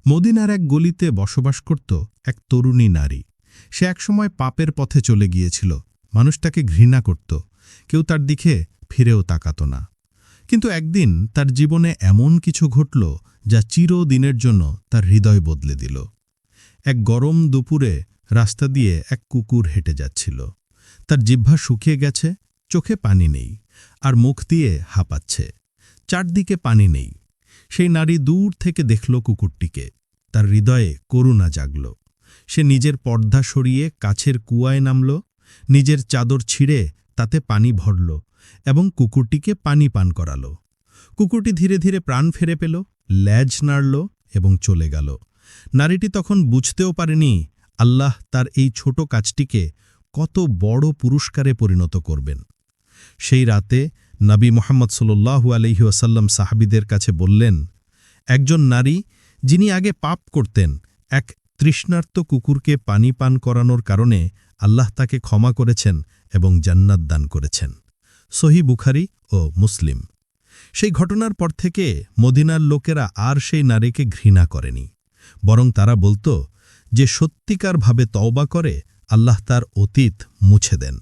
মদিনার এক গলিতে বসবাস করত এক তরুণী নারী। সে একসময় পাপের পথে চলে গিয়েছিল। মানুষ তাকে ঘৃণা করত, কেউ তার দিকে ফিরেও তাকাত না। কিন্তু একদিন তার জীবনে এমন কিছু ঘটল যা চিরদিনের জন্য তার হৃদয় বদলে দিল। এক গরম দুপুরে রাস্তা দিয়ে এক কুকুর হেঁটে যাচ্ছিল। তার জিহ্বা শুকিয়ে গেছে, চোখে পানি নেই, আর মুখ দিয়ে হাঁপাচ্ছে। চারদিকে পানি নেই। সেই নারী দূর থেকে দেখল কুকুরটিকে। তার হৃদয়ে করুণা জাগল। সে নিজের পর্দা সরিয়ে কাছের কুয়ায় নামল, নিজের চাদর ছিঁড়ে তাতে পানি ভরল এবং কুকুরটিকে পানি পান করাল। কুকুরটি ধীরে ধীরে প্রাণ ফিরে পেল, ল্যাজ নাড়ল এবং চলে গেল। নারীটি তখন বুঝতেও পারেনি আল্লাহ তার এই ছোট কাজটিকে কত বড় পুরস্কারে পরিণত করবেন। সেই রাতে নবী মুহাম্মদ সাল্লাল্লাহু আলাইহি ওয়াসাল্লাম সাহাবীদের কাছে বললেন, একজন নারী যিনি আগে পাপ করতেন, এক তৃষ্ণার্ত কুকুরকে পানি পান করানোর কারণে আল্লাহ তাকে ক্ষমা করেছেন এবং জান্নাত দান করেছেন। সহিহ বুখারী ও মুসলিম। সেই ঘটনার পর থেকে মদিনার লোকেরা আর সেই নারীকে ঘৃণা করেনি, বরং তারা বলত, যে সত্যিকারভাবে তওবা করে আল্লাহ তার অতীত মুছে দেন।